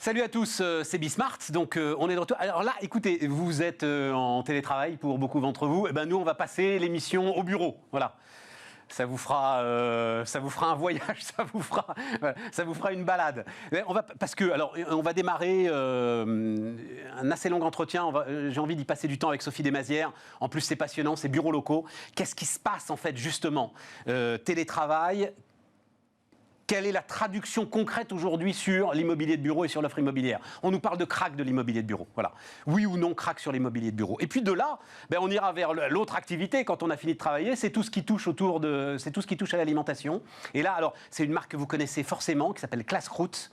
Salut à tous, c'est Bismart. Donc on est de retour. Alors là, écoutez, vous êtes en télétravail pour beaucoup d'entre vous. Et ben nous, on va passer l'émission au bureau. Voilà. Ça vous fera un voyage, ça vous fera une balade. On va démarrer un assez long entretien. J'ai envie d'y passer du temps avec Sophie Desmazières. En plus, c'est passionnant, c'est bureaux locaux. Qu'est-ce qui se passe en fait justement télétravail. Quelle est la traduction concrète aujourd'hui sur l'immobilier de bureau et sur l'offre immobilière? On nous parle de crack de l'immobilier de bureau. Voilà. Oui ou non crack sur l'immobilier de bureau. Et puis de là, on ira vers l'autre activité quand on a fini de travailler. C'est tout ce qui touche à l'alimentation. Et là, alors, c'est une marque que vous connaissez forcément qui s'appelle Classroute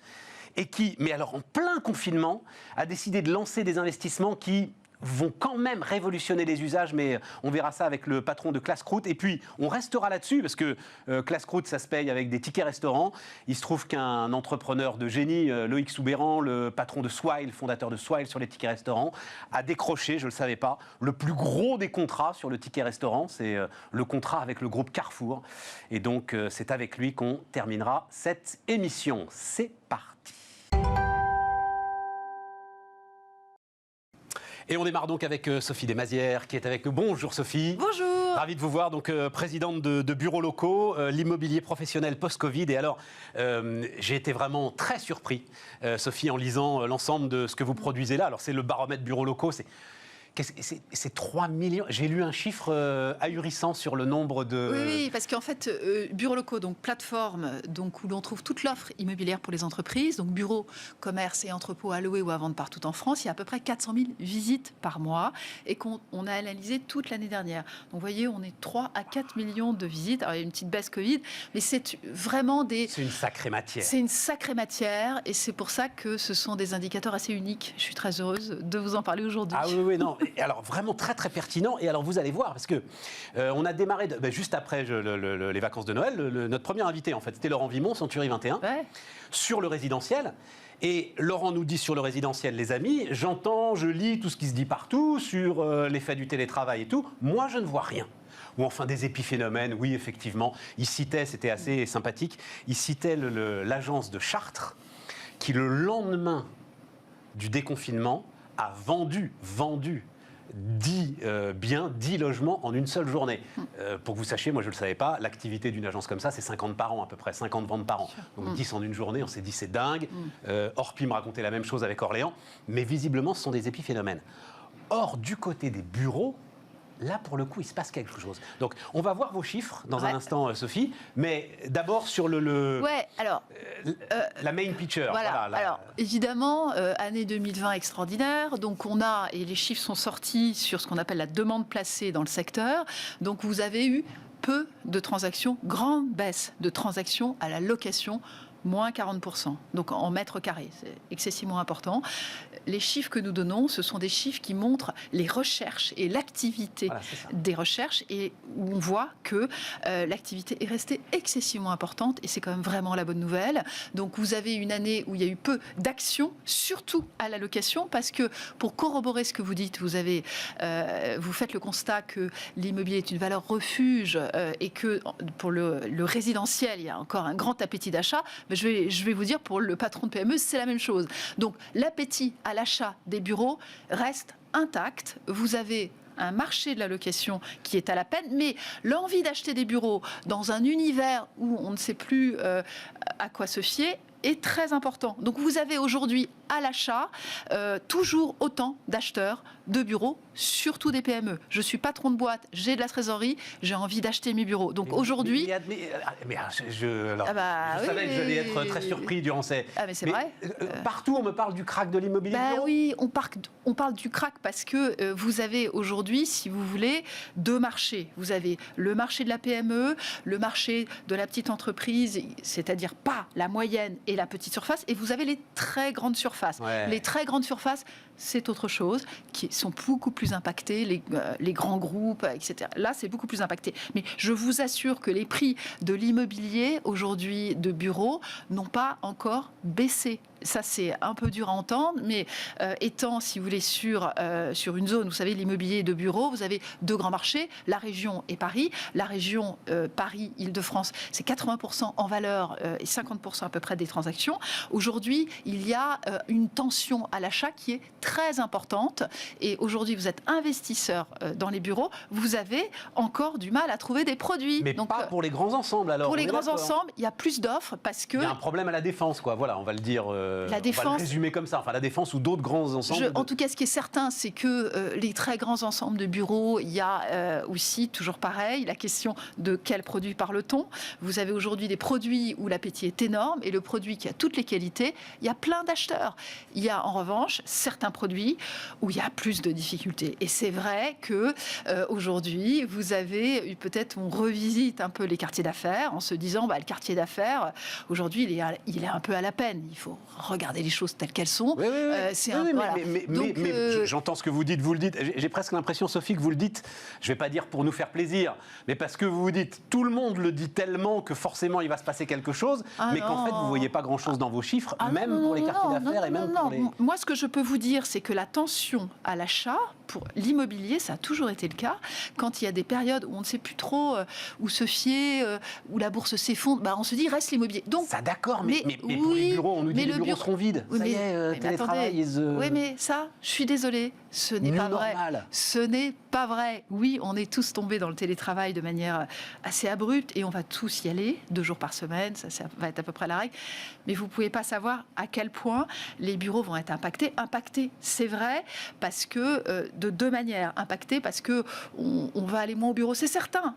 et qui, mais alors en plein confinement, a décidé de lancer des investissements qui vont quand même révolutionner les usages, mais on verra ça avec le patron de Classroute. Et puis, on restera là-dessus, parce que Classroute, ça se paye avec des tickets restaurants. Il se trouve qu'un entrepreneur de génie, Loïc Soubéran, le patron de Swile, fondateur de Swile sur les tickets restaurants, a décroché, je ne le savais pas, le plus gros des contrats sur le ticket restaurant. C'est le contrat avec le groupe Carrefour. Et donc, c'est avec lui qu'on terminera cette émission. C'est parti. Et on démarre donc avec Sophie Desmazières qui est avec nous. Bonjour Sophie. Bonjour. Ravi de vous voir, donc présidente de bureaux locaux, l'immobilier professionnel post-Covid. Et alors, j'ai été vraiment très surpris, Sophie, en lisant l'ensemble de ce que vous produisez là. Alors, c'est le baromètre bureaux locaux, c'est 3 millions. J'ai lu un chiffre ahurissant sur le nombre de... Oui, parce qu'en fait, bureaux locaux, donc plateforme où l'on trouve toute l'offre immobilière pour les entreprises, donc bureaux, commerces et entrepôts à louer ou à vendre partout en France, il y a à peu près 400 000 visites par mois et qu'on a analysé toute l'année dernière. Donc vous voyez, on est 3 à 4 millions de visites. Alors il y a une petite baisse Covid, mais c'est vraiment des... C'est une sacrée matière. C'est une sacrée matière et c'est pour ça que ce sont des indicateurs assez uniques. Je suis très heureuse de vous en parler aujourd'hui. Ah oui, non. Et alors vraiment très très pertinent. Et alors vous allez voir parce que on a démarré juste après les vacances de Noël. Notre premier invité en fait c'était Laurent Vimont, Century 21, sur le résidentiel. Et Laurent nous dit sur le résidentiel, les amis, j'entends, je lis tout ce qui se dit partout sur l'effet du télétravail et tout. Moi je ne vois rien. Ou enfin des épiphénomènes, oui effectivement. Il citait, c'était assez sympathique, il citait l'agence de Chartres qui le lendemain du déconfinement a vendu 10 biens, 10 logements en une seule journée. Pour que vous sachiez, moi je ne le savais pas, l'activité d'une agence comme ça, c'est 50 par an à peu près, 50 ventes par an. Donc 10 en une journée, on s'est dit c'est dingue. Orpi me racontait la même chose avec Orléans. Mais visiblement, ce sont des épiphénomènes. Or, du côté des bureaux, là, pour le coup, il se passe quelque chose. Donc, on va voir vos chiffres dans un instant, Sophie. Mais d'abord, sur la main picture. Voilà. Alors, évidemment, année 2020 extraordinaire. Donc, et les chiffres sont sortis sur ce qu'on appelle la demande placée dans le secteur. Donc, vous avez eu peu de transactions, grande baisse de transactions à la location, moins 40%, donc en mètres carrés, c'est excessivement important. Les chiffres que nous donnons, ce sont des chiffres qui montrent les recherches et l'activité des recherches, et où on voit que l'activité est restée excessivement importante, et c'est quand même vraiment la bonne nouvelle. Donc vous avez une année où il y a eu peu d'actions, surtout à la location, parce que pour corroborer ce que vous dites, vous faites le constat que l'immobilier est une valeur refuge, et que pour le résidentiel, il y a encore un grand appétit d'achat. Je vais vous dire, pour le patron de PME, c'est la même chose. Donc, l'appétit à l'achat des bureaux reste intact. Vous avez un marché de la location qui est à la peine, mais l'envie d'acheter des bureaux dans un univers où on ne sait plus à quoi se fier est très important. Donc, vous avez aujourd'hui à l'achat toujours autant d'acheteurs de bureaux, surtout des PME. Je suis patron de boîte, j'ai de la trésorerie, j'ai envie d'acheter mes bureaux. Donc aujourd'hui... je savais que j'allais être très surpris durant ces... mais c'est vrai. Partout, on me parle du crack de l'immobilier de bureau. Oui, on parle du crack parce que vous avez aujourd'hui, si vous voulez, deux marchés. Vous avez le marché de la PME, le marché de la petite entreprise, c'est-à-dire pas la moyenne et la petite surface, et vous avez les très grandes surfaces. Les très grandes surfaces c'est autre chose, qui sont beaucoup plus impactés, les grands groupes, etc. Là, c'est beaucoup plus impacté. Mais je vous assure que les prix de l'immobilier, aujourd'hui, de bureaux, n'ont pas encore baissé. Ça, c'est un peu dur à entendre, mais étant, si vous voulez, sur une zone, vous savez, l'immobilier de bureaux, vous avez deux grands marchés, la région et Paris. La région Paris-Île-de-France, c'est 80% en valeur et 50% à peu près des transactions. Aujourd'hui, il y a une tension à l'achat qui est très importante. Et aujourd'hui, vous êtes investisseur dans les bureaux, vous avez encore du mal à trouver des produits. Mais donc, pas pour les grands ensembles, alors. Pour les grands ensembles, il y a plus d'offres parce que... Il y a un problème à la Défense, quoi. Voilà, on va le dire... La Défense, on va le résumer comme ça. Enfin, la Défense ou d'autres grands ensembles. En tout cas, ce qui est certain, c'est que les très grands ensembles de bureaux, il y a aussi, toujours pareil, la question de quel produit parle-t-on. Vous avez aujourd'hui des produits où l'appétit est énorme et le produit qui a toutes les qualités, il y a plein d'acheteurs. Il y a en revanche certains produits où il y a plus de difficultés. Et c'est vrai que aujourd'hui, vous avez peut-être, on revisite un peu les quartiers d'affaires en se disant, le quartier d'affaires, aujourd'hui, il est un peu à la peine. Il faut regarder les choses telles qu'elles sont. Oui, mais j'entends ce que vous dites, vous le dites. J'ai presque l'impression, Sophie, que vous le dites, je ne vais pas dire pour nous faire plaisir, mais parce que vous vous dites, tout le monde le dit tellement que forcément il va se passer quelque chose, mais qu'en fait vous ne voyez pas grand-chose dans vos chiffres, même pour les quartiers d'affaires et même pour les... Moi, ce que je peux vous dire, c'est que la tension à l'achat, pour l'immobilier, ça a toujours été le cas. Quand il y a des périodes où on ne sait plus trop où se fier, où la bourse s'effondre, on se dit, reste l'immobilier. Donc, ça d'accord, mais pour les bureaux, on nous dit que les bureaux seront vides. Oui, ça y est, télétravail. Oui, mais ça, je suis désolée, ce n'est pas vrai. Ce n'est pas vrai. Oui, on est tous tombés dans le télétravail de manière assez abrupte et on va tous y aller 2 jours par semaine, ça va être à peu près la règle. Mais vous ne pouvez pas savoir à quel point les bureaux vont être impactés. Impactés, c'est vrai, parce que de 2 manières. Impactés parce que on va aller moins au bureau, c'est certain.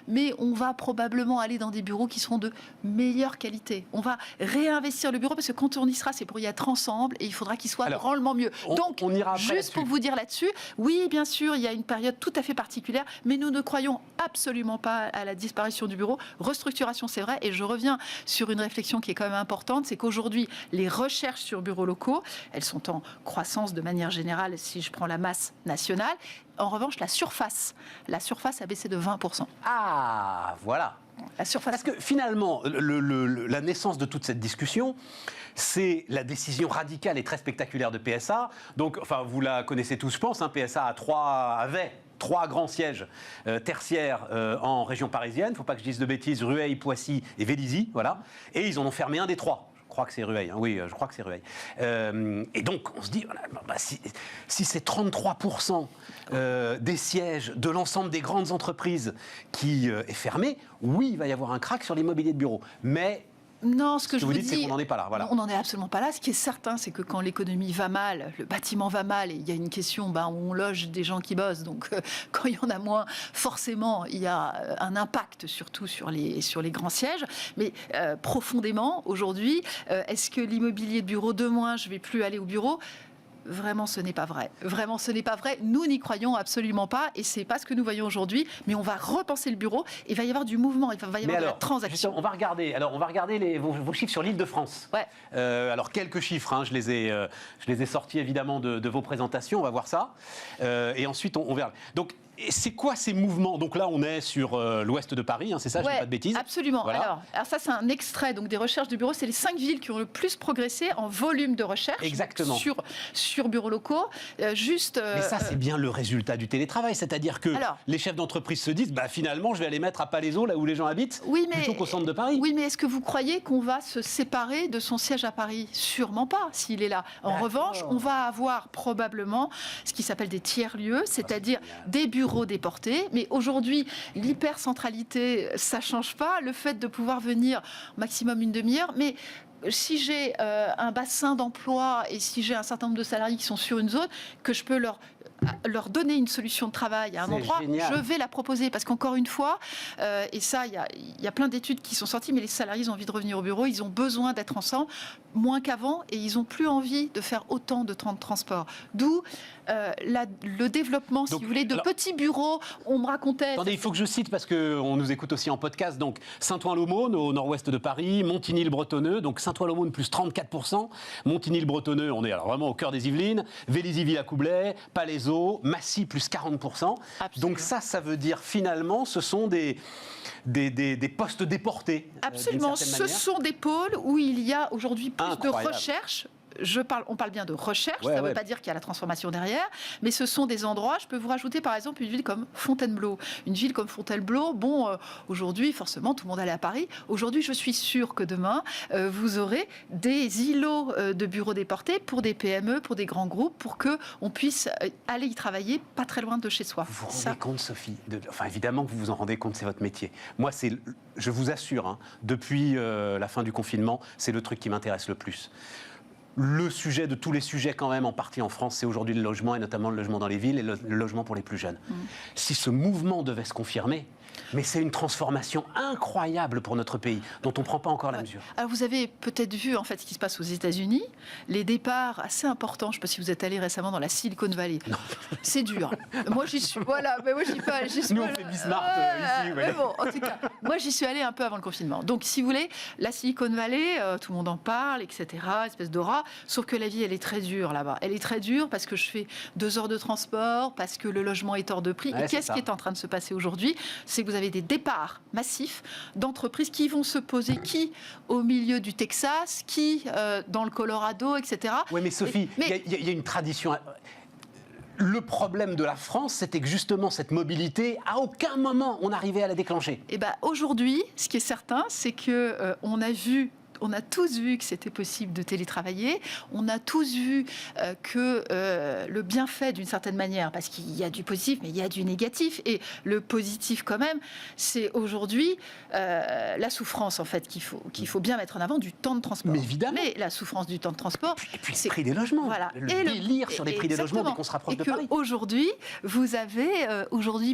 Mais on va probablement aller dans des bureaux qui seront de meilleure qualité. On va réinvestir le bureau parce que quand on y sera, c'est pour y être ensemble et il faudra qu'il soit grandement mieux. Donc, on ira juste pour vous dire là-dessus, oui, bien sûr, il y a une période tout à fait particulière, mais nous ne croyons absolument pas à la disparition du bureau. Restructuration, c'est vrai, et je reviens sur une réflexion qui est quand même importante, c'est qu'aujourd'hui, les recherches sur bureaux locaux, elles sont en croissance de manière générale, si je prends la masse nationale. En revanche, la surface a baissé de 20%. Ah, voilà. La surface. Parce que finalement, la naissance de toute cette discussion, c'est la décision radicale et très spectaculaire de PSA. Donc, vous la connaissez tous, je pense. PSA avait 3 grands sièges tertiaires en région parisienne. Il ne faut pas que je dise de bêtises. Rueil, Poissy et Vélizy. Voilà. Et ils en ont fermé un des 3. Je crois que c'est Rueil. Oui, je crois que c'est Rueil. Et donc, on se dit, si c'est 33% des sièges de l'ensemble des grandes entreprises qui est fermé, oui, il va y avoir un crack sur l'immobilier de bureau. Mais... Non, ce que je vous dis, c'est qu'on n'en est pas là. Voilà. On n'en est absolument pas là. Ce qui est certain, c'est que quand l'économie va mal, le bâtiment va mal, et il y a une question, on loge des gens qui bossent. Donc, quand il y en a moins, forcément, il y a un impact surtout sur les grands sièges. Mais profondément, aujourd'hui, est-ce que l'immobilier de bureau, demain, je ne vais plus aller au bureau ? Vraiment, ce n'est pas vrai. Vraiment, ce n'est pas vrai. Nous n'y croyons absolument pas et c'est pas ce que nous voyons aujourd'hui. Mais on va repenser le bureau. Il va y avoir du mouvement, il va y avoir de la transaction. On va regarder vos chiffres sur l'Île-de-France. Ouais. Alors quelques chiffres, je les ai sortis évidemment de vos présentations. On va voir ça. Et ensuite on verra. Donc c'est quoi ces mouvements ? Donc là, on est sur l'ouest de Paris, c'est ça, je ne dis pas de bêtises. Absolument. Voilà. Alors ça, c'est un extrait des recherches du bureau. C'est les 5 villes qui ont le plus progressé en volume de recherche. Exactement. Sur bureaux locaux. Mais ça, c'est bien le résultat du télétravail. C'est-à-dire que les chefs d'entreprise se disent, finalement, je vais aller mettre à Palaiseau, là où les gens habitent, plutôt qu'au centre de Paris. Oui, mais est-ce que vous croyez qu'on va se séparer de son siège à Paris ? Sûrement pas, s'il est là. En revanche, on va avoir probablement ce qui s'appelle des tiers-lieux, c'est-à-dire des bureaux déportés, mais aujourd'hui l'hypercentralité ça change pas, le fait de pouvoir venir maximum une demi-heure, mais si j'ai un bassin d'emploi et si j'ai un certain nombre de salariés qui sont sur une zone, que je peux leur leur donner une solution de travail à un endroit, génial. Je vais la proposer. Parce qu'encore une fois, et ça, il y a plein d'études qui sont sorties, mais les salariés ont envie de revenir au bureau, ils ont besoin d'être ensemble, moins qu'avant, et ils n'ont plus envie de faire autant de temps de transport. D'où le développement, donc, si vous voulez, de petits bureaux. On me racontait... Attendez, il faut que je cite, parce qu'on nous écoute aussi en podcast. Donc, Saint-Ouen-l'Aumône, au nord-ouest de Paris, Montigny-le-Bretonneux, donc Saint-Ouen-l'Aumône, plus 34%, Montigny-le-Bretonneux, on est alors vraiment au cœur des Yvelines, Vélizy-Villacoublay, Palaiseau, Massy, plus 40%. Absolument. Donc ça veut dire finalement, ce sont des postes déportés. Absolument, ce sont des pôles où il y a aujourd'hui plus de recherche. On parle bien de recherche, ça ne veut pas dire qu'il y a la transformation derrière, mais ce sont des endroits, je peux vous rajouter par exemple une ville comme Fontainebleau. Une ville comme Fontainebleau, aujourd'hui, forcément, tout le monde allait à Paris. Aujourd'hui, je suis sûre que demain, vous aurez des îlots de bureaux déportés pour des PME, pour des grands groupes, pour qu'on puisse aller y travailler pas très loin de chez soi. Vous vous rendez compte, Sophie, évidemment que vous vous en rendez compte, c'est votre métier. Moi, je vous assure, depuis la fin du confinement, c'est le truc qui m'intéresse le plus. Le sujet de tous les sujets quand même en partie en France, c'est aujourd'hui le logement et notamment le logement dans les villes et le logement pour les plus jeunes. Si ce mouvement devait se confirmer, mais c'est une transformation incroyable pour notre pays, dont on ne prend pas encore la mesure. Alors vous avez peut-être vu en fait ce qui se passe aux États-Unis, les départs assez importants. Je ne sais pas si vous êtes allé récemment dans la Silicon Valley. Non. C'est dur. Moi j'y suis. Voilà, mais moi j'y pas. Nous on fait Bismarck ici. Mais bon, en tout cas, moi j'y suis allée un peu avant le confinement. Donc si vous voulez, la Silicon Valley, tout le monde en parle, etc. Espèce d'aura. Sauf que la vie elle est très dure là-bas. Elle est très dure parce que je fais 2 heures de transport, parce que le logement est hors de prix. Et qu'est-ce qui est en train de se passer aujourd'hui ? C'est que vous avez des départs massifs d'entreprises qui vont se poser, qui au milieu du Texas, qui dans le Colorado, etc. Oui, mais Sophie, il y a une tradition. Le problème de la France, c'était que justement cette mobilité, à aucun moment on n'arrivait à la déclencher. Et aujourd'hui, ce qui est certain, c'est que on a tous vu que c'était possible de télétravailler. On a tous vu que le bienfait, d'une certaine manière, parce qu'il y a du positif, mais il y a du négatif. Et le positif, quand même, c'est aujourd'hui la souffrance, en fait, qu'il faut bien mettre en avant du temps de transport. Mais évidemment. Mais la souffrance du temps de transport... Et puis le prix des logements. Voilà. Le délire sur les prix des logements dès qu'on se rapproche de Paris. Aujourd'hui, vous avez,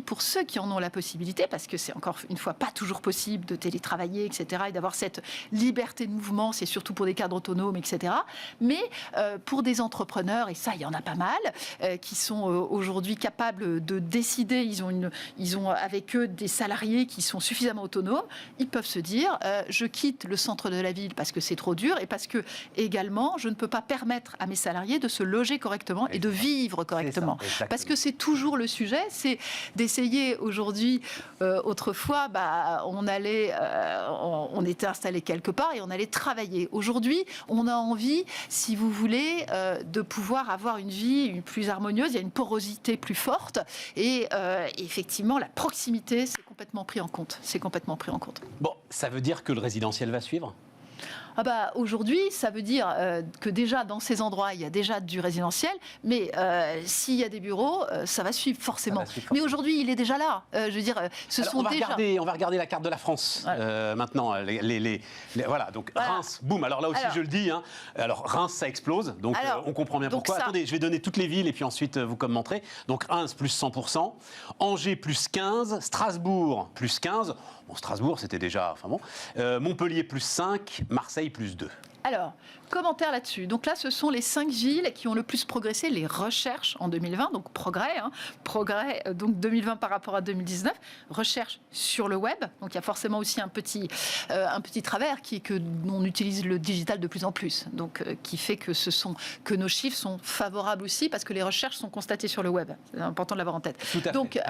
pour ceux qui en ont la possibilité, parce que c'est encore une fois pas toujours possible de télétravailler, etc., et d'avoir cette liberté de mouvement, c'est surtout pour des cadres autonomes, etc. Mais pour des entrepreneurs, et ça, il y en a pas mal, qui sont aujourd'hui capables de décider, ils ont avec eux des salariés qui sont suffisamment autonomes, ils peuvent se dire, je quitte le centre de la ville parce que c'est trop dur et parce que, également, je ne peux pas permettre à mes salariés de se loger correctement et de vivre correctement. Ça, parce que c'est toujours le sujet, c'est d'essayer aujourd'hui, autrefois, on était installé quelque part et on allait travailler. Aujourd'hui, on a envie, si vous voulez, de pouvoir avoir une vie plus harmonieuse. Il y a une porosité plus forte et effectivement, la proximité, c'est complètement pris en compte. Bon, ça veut dire que le résidentiel va suivre ? Aujourd'hui, ça veut dire que déjà dans ces endroits, il y a déjà du résidentiel, mais s'il y a des bureaux, ça va suivre forcément. Mais aujourd'hui, il est déjà là. Je veux dire, on va regarder la carte de la France maintenant. Voilà, donc Reims, boum. Alors là aussi, je le dis. Alors Reims, ça explose. Donc on comprend bien pourquoi. Attendez, je vais donner toutes les villes et puis ensuite vous commenterez. Donc Reims, plus 100%. Angers, plus 15%. Strasbourg, plus 15%. Bon, Strasbourg, c'était déjà... Montpellier, plus 5%. Marseille, plus 2%. Alors, commentaire là-dessus. Donc là, ce sont les 5 villes qui ont le plus progressé, les recherches en 2020, donc progrès, donc 2020 par rapport à 2019, recherche sur le web. Donc il y a forcément aussi un petit travers qui est que on utilise le digital de plus en plus, donc qui fait que nos chiffres sont favorables aussi parce que les recherches sont constatées sur le web. C'est important de l'avoir en tête. Donc,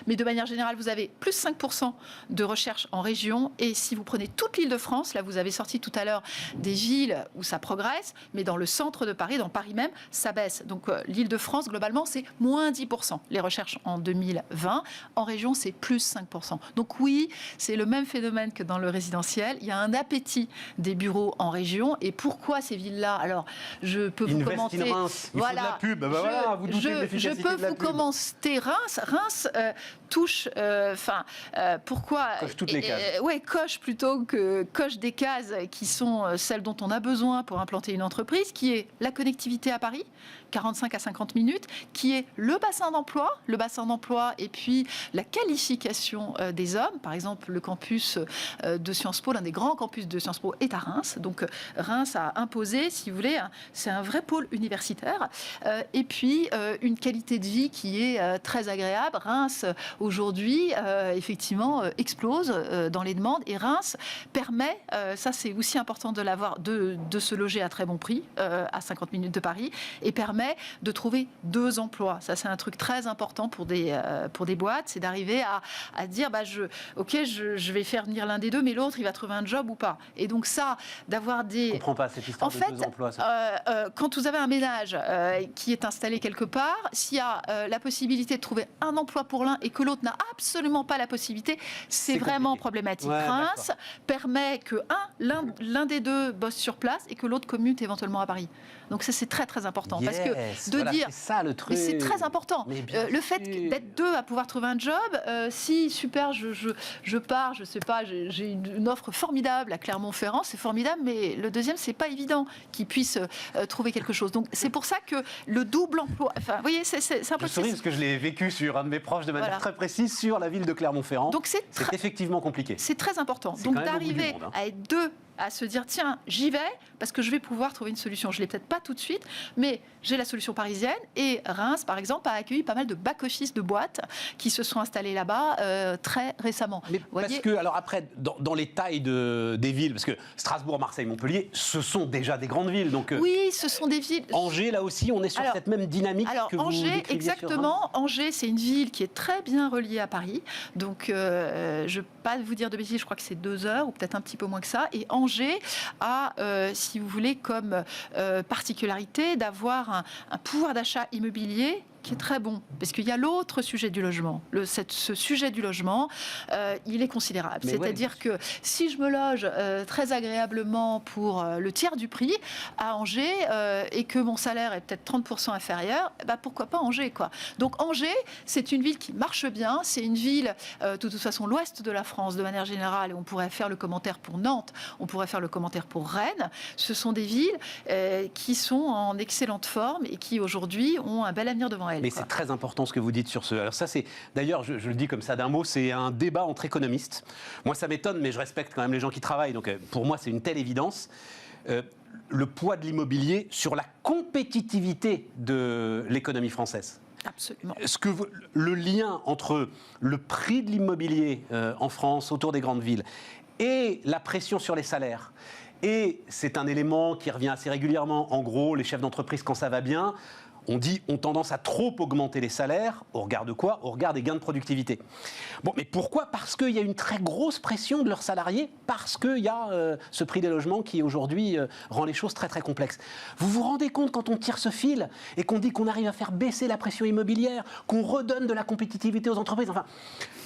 mais de manière générale, vous avez plus 5% de recherche en région, et si vous prenez toute l'Île-de-France, là vous avez sorti tout à l'heure des villes où ça progresse, mais dans le centre de Paris, dans Paris même, ça baisse. Donc l'Île-de-France, globalement, c'est moins 10%. Les recherches en 2020. En région, c'est plus 5%. Donc oui, c'est le même phénomène que dans le résidentiel. Il y a un appétit des bureaux en région. Et pourquoi ces villes-là ? Alors, je peux vous commenter... Reims. Il faut de la pub. Vous doutez de l'efficacité de la pub. Je peux vous commenter Reims. Reims touche... pourquoi... Coche toutes les cases. Coche plutôt que coche des cases qui sont celles dont on on a besoin pour implanter une entreprise, qui est la connectivité à Paris, 45 à 50 minutes, qui est le bassin d'emploi et puis la qualification des hommes. Par exemple, le campus de Sciences Po, l'un des grands campus de Sciences Po est à Reims. Donc Reims a imposé, si vous voulez, c'est un vrai pôle universitaire. Et puis une qualité de vie qui est très agréable. Reims, aujourd'hui, effectivement, explose dans les demandes. Et Reims permet, ça c'est aussi important de l'avoir, de se loger à très bon prix, à 50 minutes de Paris, et permet de trouver 2 emplois. Ça c'est un truc très important pour des boîtes, c'est d'arriver à dire, je vais faire venir l'un des deux, mais l'autre il va trouver un job ou pas. Et donc ça, d'avoir des... Je ne comprends pas cette histoire de 2 emplois. Quand vous avez un ménage qui est installé quelque part, s'il y a la possibilité de trouver un emploi pour l'un et que l'autre n'a absolument pas la possibilité, c'est vraiment problématique. Ouais, Reims permet que l'un des deux bosse sur place et que l'autre commute éventuellement à Paris. Donc ça c'est très très important, parce que de dire, c'est ça le truc. mais c'est très important. Le fait d'être 2 à pouvoir trouver un job, si super, je pars, je sais pas, j'ai une offre formidable à Clermont-Ferrand, c'est formidable, mais le deuxième c'est pas évident qu'il puisse trouver quelque chose. Donc c'est pour ça que le double emploi, enfin vous voyez, c'est un peu. Je souris parce que je l'ai vécu sur un de mes proches de manière très précise sur la ville de Clermont-Ferrand. Donc c'est effectivement compliqué. C'est très important. Donc d'arriver à être 2, à se dire tiens, j'y vais parce que je vais pouvoir trouver une solution. Je l'ai peut-être pas tout de suite, mais j'ai la solution parisienne. Et Reims, par exemple, a accueilli pas mal de back-office de boîtes qui se sont installées là-bas très récemment. Mais parce que, alors après, dans les tailles des villes, parce que Strasbourg, Marseille, Montpellier, ce sont déjà des grandes villes. Donc, oui, ce sont des villes. Angers, là aussi, on est sur cette même dynamique que vous Angers, exactement. Angers, c'est une ville qui est très bien reliée à Paris. Donc, je ne vais pas vous dire de bêtises, je crois que c'est 2 heures ou peut-être un petit peu moins que ça. Et Angers a, si vous voulez, comme particularité d'avoir un pouvoir d'achat immobilier qui est très bon, parce qu'il y a l'autre sujet du logement. Ce sujet du logement, il est considérable. C'est-à-dire que si je me loge très agréablement pour le tiers du prix à Angers et que mon salaire est peut-être 30% inférieur, pourquoi pas Angers, quoi. Donc Angers, c'est une ville qui marche bien, c'est une ville, de toute façon, l'ouest de la France, de manière générale, et on pourrait faire le commentaire pour Nantes, on pourrait faire le commentaire pour Rennes, ce sont des villes qui sont en excellente forme et qui, aujourd'hui, ont un bel avenir devant elles. Mais c'est très important ce que vous dites sur ce... Alors ça, c'est... D'ailleurs, je le dis comme ça d'un mot, c'est un débat entre économistes. Moi, ça m'étonne, mais je respecte quand même les gens qui travaillent. Donc, pour moi, c'est une telle évidence. Le poids de l'immobilier sur la compétitivité de l'économie française. Absolument. Le lien entre le prix de l'immobilier en France, autour des grandes villes, et la pression sur les salaires. Et c'est un élément qui revient assez régulièrement. En gros, les chefs d'entreprise, quand ça va bien, ont tendance à trop augmenter les salaires. Au regard de quoi? Au regard des gains de productivité. Bon, mais pourquoi? Parce qu'il y a une très grosse pression de leurs salariés, parce qu'il y a ce prix des logements qui, aujourd'hui, rend les choses très, très complexes. Vous vous rendez compte, quand on tire ce fil et qu'on dit qu'on arrive à faire baisser la pression immobilière, qu'on redonne de la compétitivité aux entreprises, enfin...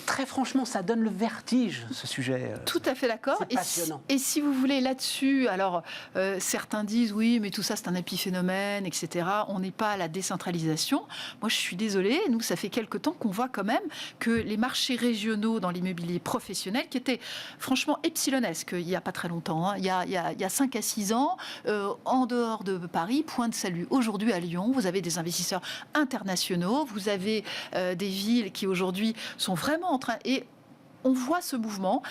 Très franchement, ça donne le vertige, ce sujet. Tout à fait d'accord. C'est passionnant. Et si vous voulez, là-dessus, alors, certains disent, oui, mais tout ça, c'est un épiphénomène, etc. On n'est pas à la décentralisation. Moi, je suis désolée, nous, ça fait quelque temps qu'on voit quand même que les marchés régionaux dans l'immobilier professionnel, qui étaient franchement epsilonesques il n'y a pas très longtemps, hein, il y a 5 à 6 ans, en dehors de Paris, point de salut. Aujourd'hui, à Lyon, vous avez des investisseurs internationaux, vous avez des villes qui, aujourd'hui, sont vraiment en train... Et on voit ce mouvement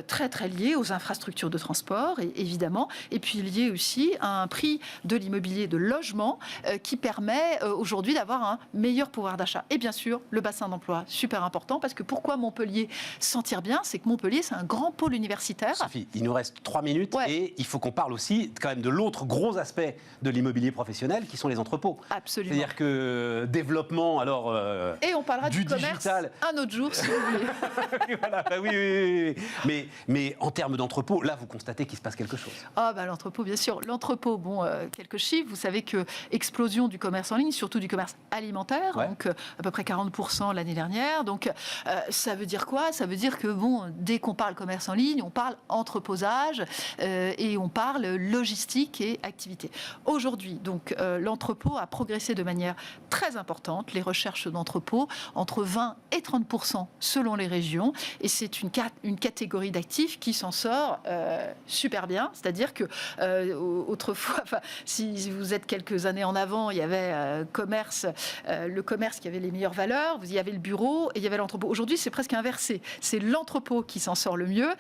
très très lié aux infrastructures de transport, évidemment, et puis lié aussi à un prix de l'immobilier de logement qui permet aujourd'hui d'avoir un meilleur pouvoir d'achat. Et bien sûr, le bassin d'emploi, super important, parce que pourquoi Montpellier s'en tire bien, c'est que Montpellier, c'est un grand pôle universitaire. Sophie, il nous reste 3 minutes et il faut qu'on parle aussi quand même de l'autre gros aspect de l'immobilier professionnel, qui sont les entrepôts. Absolument. C'est-à-dire que développement, alors... et on parlera du commerce digital. Un autre jour, si vous voulez. Voilà. Oui. Mais en termes d'entrepôt, là, vous constatez qu'il se passe quelque chose. L'entrepôt, bien sûr. L'entrepôt, quelques chiffres. Vous savez que explosion du commerce en ligne, surtout du commerce alimentaire, donc à peu près 40% l'année dernière. Donc, ça veut dire quoi? Ça veut dire que, dès qu'on parle commerce en ligne, on parle entreposage et on parle logistique et activité. Aujourd'hui, donc, l'entrepôt a progressé de manière très importante. Les recherches d'entrepôt, entre 20 et 30% selon les régions. Et c'est une catégorie d'actifs qui s'en sort super bien. C'est-à-dire que autrefois, si vous êtes quelques années en avant, il y avait le commerce qui avait les meilleures valeurs, il y avait le bureau et il y avait l'entrepôt. Aujourd'hui, c'est presque inversé. C'est l'entrepôt qui s'en sort le mieux.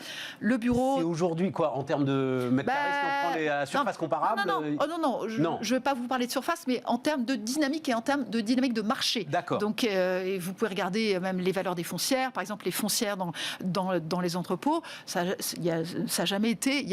Le bureau... C'est aujourd'hui quoi, en termes de mètres carrés, si on prend les surfaces comparables? Non, je ne vais pas vous parler de surface, mais en termes de dynamique et en termes de dynamique de marché. D'accord. Donc, vous pouvez regarder même les valeurs des foncières. Par exemple, les foncières dans les entrepôts, il n'y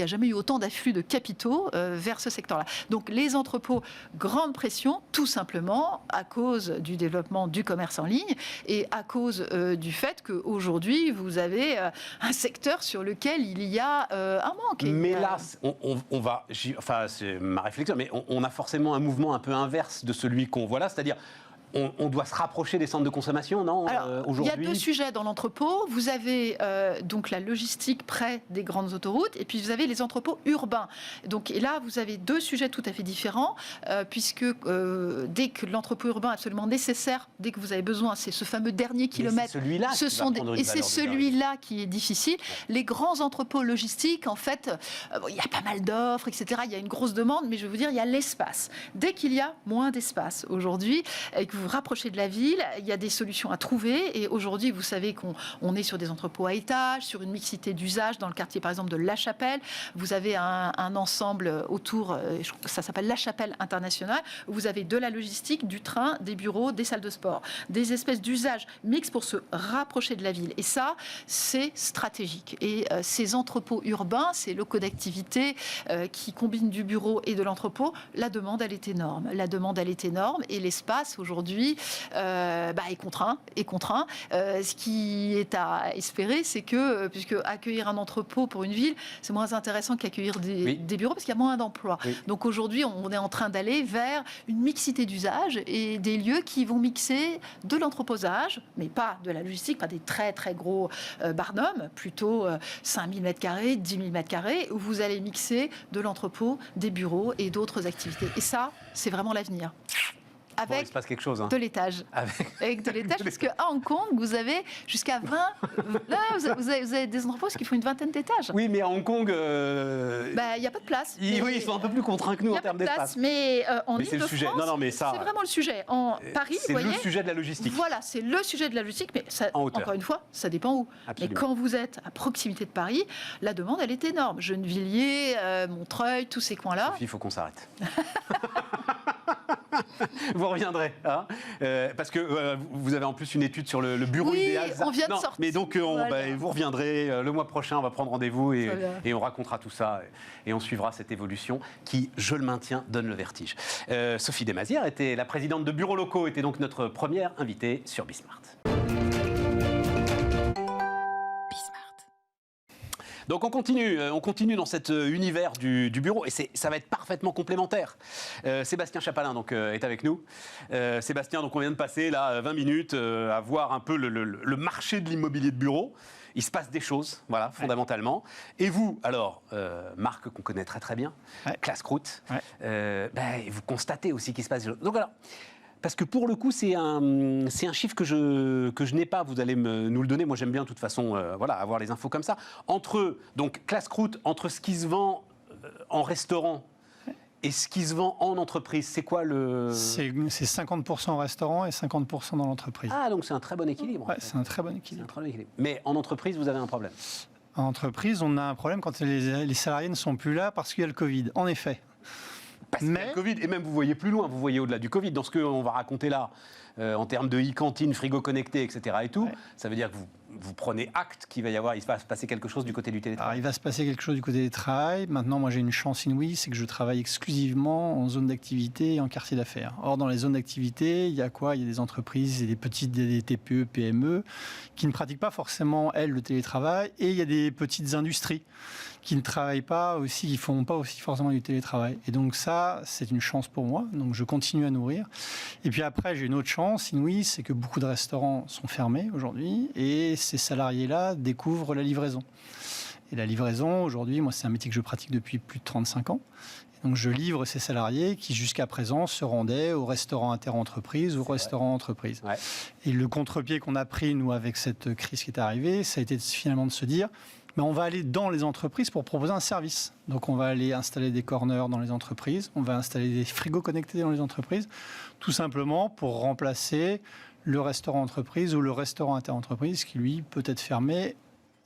a jamais eu autant d'afflux de capitaux vers ce secteur-là. Donc, les entrepôts, grande pression, tout simplement à cause du développement du commerce en ligne et à cause du fait qu'aujourd'hui, vous avez un secteur sur lequel il y a un manque. Mais là, on va... Enfin, c'est ma réflexion, mais on a forcément un mouvement un peu inverse de celui qu'on voit là, c'est-à-dire... On doit se rapprocher des centres de consommation, non? Aujourd'hui, il y a deux sujets dans l'entrepôt. Vous avez donc la logistique près des grandes autoroutes, et puis vous avez les entrepôts urbains. Donc, et là, vous avez deux sujets tout à fait différents, puisque dès que l'entrepôt urbain est absolument nécessaire, dès que vous avez besoin, c'est ce fameux dernier kilomètre. C'est celui-là qui est difficile. Ouais. Les grands entrepôts logistiques, en fait, il y a pas mal d'offres, etc. Il y a une grosse demande, mais je vais vous dire, il y a l'espace. Dès qu'il y a moins d'espace aujourd'hui, et que vous rapprochez de la ville, il y a des solutions à trouver. Et aujourd'hui, vous savez qu'on est sur des entrepôts à étages, sur une mixité d'usages. Dans le quartier, par exemple, de La Chapelle, vous avez un ensemble autour, ça s'appelle La Chapelle Internationale. Vous avez de la logistique, du train, des bureaux, des salles de sport, des espèces d'usages mixtes pour se rapprocher de la ville. Et ça, c'est stratégique. Et ces entrepôts urbains, ces locaux d'activité qui combinent du bureau et de l'entrepôt, la demande, elle est énorme. Et l'espace, aujourd'hui, est contraint. Ce qui est à espérer, c'est que, puisque accueillir un entrepôt pour une ville, c'est moins intéressant qu'accueillir des bureaux, parce qu'il y a moins d'emplois. Oui. Donc aujourd'hui, on est en train d'aller vers une mixité d'usages et des lieux qui vont mixer de l'entreposage, mais pas de la logistique, pas des très très gros barnums, plutôt 5000 m², 10 000 m², où vous allez mixer de l'entrepôt, des bureaux et d'autres activités. Et ça, c'est vraiment l'avenir. Avec il se passe quelque chose. De l'étage. Avec de l'étage, parce qu'à Hong Kong, vous avez jusqu'à 20... Là, vous avez des entrepôts qui font une vingtaine d'étages. Oui, mais à Hong Kong... Il n'y a pas de place. Oui, ils sont un peu plus contraints que nous en termes d'espace. Mais en Ile-de-France, c'est vraiment le sujet. En Paris, c'est le sujet de la logistique. Voilà, c'est le sujet de la logistique, mais ça, encore une fois, ça dépend où. Absolument. Mais quand vous êtes à proximité de Paris, la demande, elle est énorme. Gennevilliers, Montreuil, tous ces coins-là. Sophie, il faut qu'on s'arrête. Vous reviendrez, hein, parce que vous avez en plus une étude sur le bureau idéal. Oui, on vient de sortir. Mais donc, vous reviendrez le mois prochain, on va prendre rendez-vous et on racontera tout ça et on suivra cette évolution qui, je le maintiens, donne le vertige. Sophie Desmazières était la présidente de Bureaux Locaux, était donc notre première invitée sur Bismart. Donc on continue dans cet univers du bureau et ça va être parfaitement complémentaire. Sébastien Chapalin donc, est avec nous. Sébastien, donc on vient de passer là 20 minutes à voir un peu le marché de l'immobilier de bureau. Il se passe des choses, voilà, fondamentalement. Et vous, alors, marque qu'on connaît très très bien, Classcroute, vous constatez aussi qu'il se passe des choses. Donc alors, parce que pour le coup, c'est un chiffre que je n'ai pas. Vous allez nous le donner. Moi, j'aime bien, de toute façon, avoir les infos comme ça. Donc, Classcroute, entre ce qui se vend en restaurant et ce qui se vend en entreprise, c'est quoi le... C'est 50% en restaurant et 50% dans l'entreprise. Ah, donc c'est un très bon équilibre. Ouais, c'est un très bon équilibre. Mais en entreprise, vous avez un problème. En entreprise, on a un problème quand les salariés ne sont plus là parce qu'il y a le Covid, en effet. Parce qu'il y a le Covid, et même vous voyez plus loin, vous voyez au-delà du Covid, dans ce qu'on va raconter là, en termes de e-cantine, frigo connecté, etc. et tout, ça veut dire que vous prenez acte qu'il il va se passer quelque chose du côté du télétravail. Alors, il va se passer quelque chose du côté du travail. Maintenant, moi, j'ai une chance inouïe, c'est que je travaille exclusivement en zone d'activité et en quartier d'affaires. Or, dans les zones d'activité, il y a quoi? Il y a des entreprises, des petites, des TPE, PME, qui ne pratiquent pas forcément, elles, le télétravail. Et il y a des petites industries qui ne travaillent pas aussi, qui ne font pas aussi forcément du télétravail. Et donc ça, c'est une chance pour moi. Donc je continue à nourrir. Et puis après, j'ai une autre chance inouïe, c'est que beaucoup de restaurants sont fermés aujourd'hui et ces salariés-là découvrent la livraison. Et la livraison, aujourd'hui, moi, c'est un métier que je pratique depuis plus de 35 ans. Donc je livre ces salariés qui jusqu'à présent se rendaient au restaurant inter-entreprise ou au restaurant entreprise. Ouais. Et le contre-pied qu'on a pris, nous, avec cette crise qui est arrivée, ça a été finalement de se dire, mais on va aller dans les entreprises pour proposer un service. Donc on va aller installer des corners dans les entreprises, on va installer des frigos connectés dans les entreprises, tout simplement pour remplacer le restaurant entreprise ou le restaurant inter-entreprise qui, lui, peut être fermé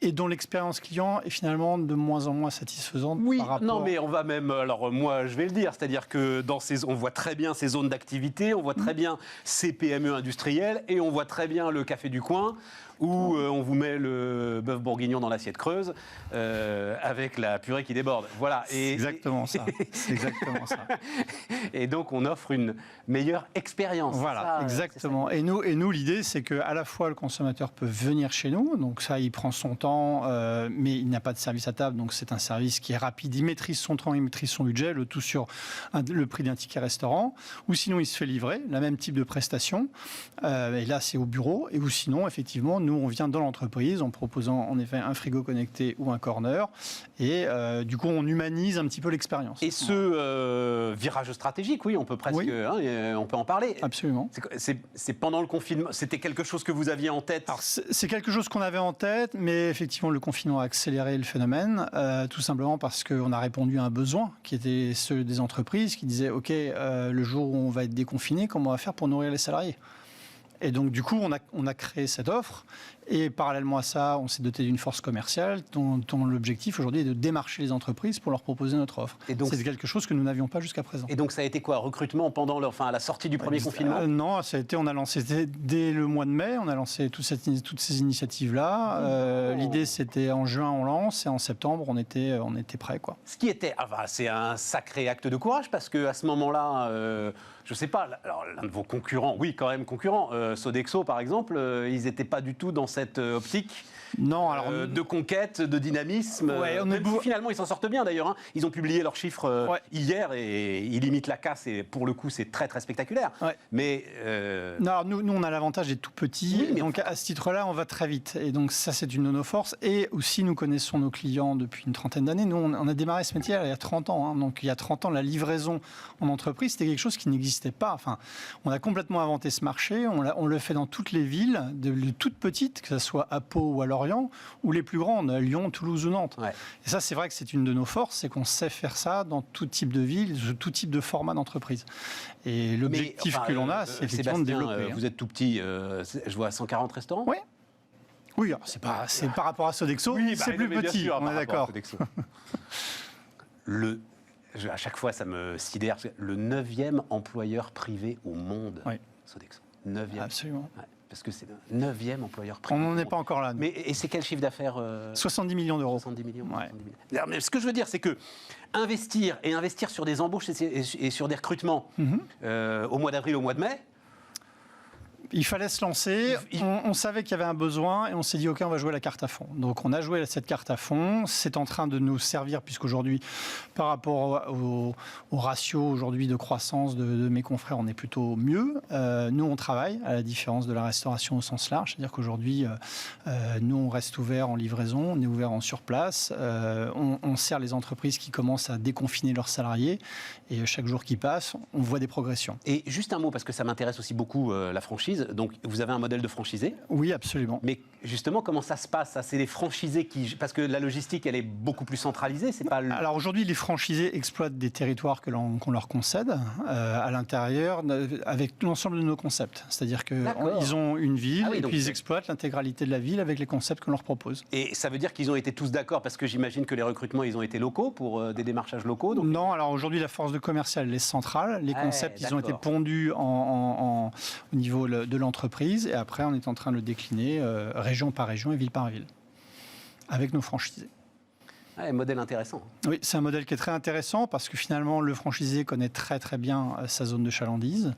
et dont l'expérience client est finalement de moins en moins satisfaisante par rapport... Non, mais on va même... Alors, moi, je vais le dire, c'est-à-dire que on voit très bien ces zones d'activité, on voit très bien ces PME industrielles et on voit très bien le café du coin où on vous met le bœuf bourguignon dans l'assiette creuse avec la purée qui déborde. Voilà. C'est exactement ça. C'est exactement ça. Et donc, on offre une meilleure expérience. Voilà, ça, exactement. Et nous, l'idée, c'est qu'à la fois, le consommateur peut venir chez nous, donc ça, il prend son temps, mais il n'a pas de service à table, donc c'est un service qui est rapide, il maîtrise son temps, il maîtrise son budget, le tout sur le prix d'un ticket restaurant, ou sinon, il se fait livrer, le même type de prestation, et là, c'est au bureau, ou sinon, effectivement, nous, on vient dans l'entreprise en proposant en effet un frigo connecté ou un corner. Et du coup, on humanise un petit peu l'expérience. Et ce virage stratégique, oui, on peut presque on peut en parler. Absolument. C'est pendant le confinement, c'était quelque chose que vous aviez en tête? Alors, c'est quelque chose qu'on avait en tête, mais effectivement, le confinement a accéléré le phénomène, tout simplement parce qu'on a répondu à un besoin qui était ceux des entreprises qui disaient « Ok, le jour où on va être déconfiné, comment on va faire pour nourrir les salariés ?» Et donc, du coup, on a créé cette offre. Et parallèlement à ça, on s'est doté d'une force commerciale dont l'objectif aujourd'hui est de démarcher les entreprises pour leur proposer notre offre. Et donc, c'est quelque chose que nous n'avions pas jusqu'à présent. Et donc, ça a été quoi? Recrutement pendant à la sortie du premier confinement? Non, on a lancé dès le mois de mai, on a lancé toutes ces initiatives-là. L'idée, c'était en juin, on lance, et en septembre, on était prêts, quoi. Ce qui était, c'est un sacré acte de courage, parce qu'à ce moment-là, je ne sais pas, alors l'un de vos concurrents, oui, quand même concurrents, Sodexo par exemple, ils n'étaient pas du tout dans cette optique. Non, alors de conquête, de dynamisme. Finalement, ils s'en sortent bien d'ailleurs. Hein. Ils ont publié leurs chiffres hier et ils limitent la casse. Et pour le coup, c'est très très spectaculaire. Ouais. Mais non, nous, on a l'avantage d'être tout petit. Oui, donc à ce titre-là, on va très vite. Et donc ça, c'est une de nos forces. Et aussi, nous connaissons nos clients depuis une trentaine d'années. Nous, on a démarré ce métier il y a 30 ans. Hein. Donc il y a 30 ans, la livraison en entreprise, c'était quelque chose qui n'existait pas. Enfin, on a complètement inventé ce marché. On le fait dans toutes les villes, de toutes petites, que ce soit à Pau ou à Lorient, ou les plus grandes, Lyon, Toulouse ou Nantes. Ouais. Et ça, c'est vrai que c'est une de nos forces, c'est qu'on sait faire ça dans tout type de ville, tout type de format d'entreprise. Et l'objectif que l'on a, c'est effectivement de développer. Vous êtes tout petit, je vois 140 restaurants. Oui. Oui, c'est par rapport à Sodexo, oui, c'est plus petit, sûr, on est d'accord. À chaque fois, ça me sidère. Le 9e employeur privé au monde, Sodexo. 9e. Absolument. Ouais. Parce que c'est le 9e employeur privé. On n'en est pas encore là. Et c'est quel chiffre d'affaires 70 millions d'euros. 70 millions. Ouais. 70 millions. Mais ce que je veux dire, c'est que investir sur des embauches et sur des recrutements au mois d'avril, au mois de mai. Il fallait se lancer, on savait qu'il y avait un besoin et on s'est dit ok, on va jouer la carte à fond. Donc on a joué cette carte à fond, c'est en train de nous servir puisqu'aujourd'hui par rapport au ratio aujourd'hui de croissance de mes confrères, on est plutôt mieux. Nous on travaille à la différence de la restauration au sens large, c'est-à-dire qu'aujourd'hui nous on reste ouvert en livraison, on est ouvert en surplace, on sert les entreprises qui commencent à déconfiner leurs salariés et chaque jour qui passe, on voit des progressions. Et juste un mot parce que ça m'intéresse aussi beaucoup la franchise. Donc, vous avez un modèle de franchisé? Oui, absolument. Mais justement, comment ça se passe? C'est les franchisés qui... Parce que la logistique, elle est beaucoup plus centralisée, c'est pas... Alors aujourd'hui, les franchisés exploitent des territoires qu'on leur concède à l'intérieur avec l'ensemble de nos concepts. C'est-à-dire qu'ils ont une ville et puis ils exploitent l'intégralité de la ville avec les concepts qu'on leur propose. Et ça veut dire qu'ils ont été tous d'accord parce que j'imagine que les recrutements, ils ont été locaux pour des démarchages locaux donc... Non, alors aujourd'hui, la force de commercial, elle est centrale. Les concepts, ils ont été pondus au niveau de l'entreprise et après on est en train de le décliner région par région et ville par ville avec nos franchisés. Un modèle intéressant. Oui, c'est un modèle qui est très intéressant parce que finalement le franchisé connaît très très bien sa zone de chalandise.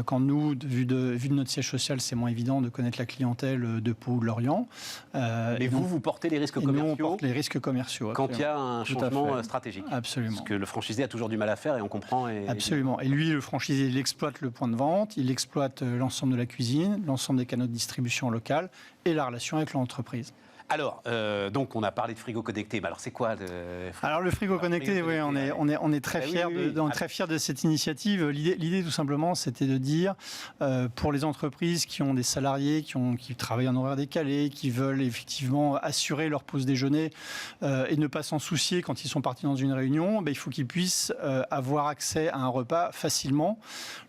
Quand nous, vu de notre siège social, c'est moins évident de connaître la clientèle de Pau ou de Lorient. Mais vous portez les risques commerciaux. Nous, on porte les risques commerciaux. Quand il y a un changement stratégique. Absolument. Parce que le franchisé a toujours du mal à faire et on comprend. Absolument. Et lui, le franchisé, il exploite le point de vente, il exploite l'ensemble de la cuisine, l'ensemble des canaux de distribution locale et la relation avec l'entreprise. Alors, donc on a parlé de frigo connecté, mais alors c'est quoi Alors le frigo connecté, oui, on est très fiers de cette initiative. L'idée tout simplement, c'était de dire pour les entreprises qui ont des salariés qui travaillent en horaire décalé, qui veulent effectivement assurer leur pause déjeuner et ne pas s'en soucier quand ils sont partis dans une réunion, il faut qu'ils puissent avoir accès à un repas facilement,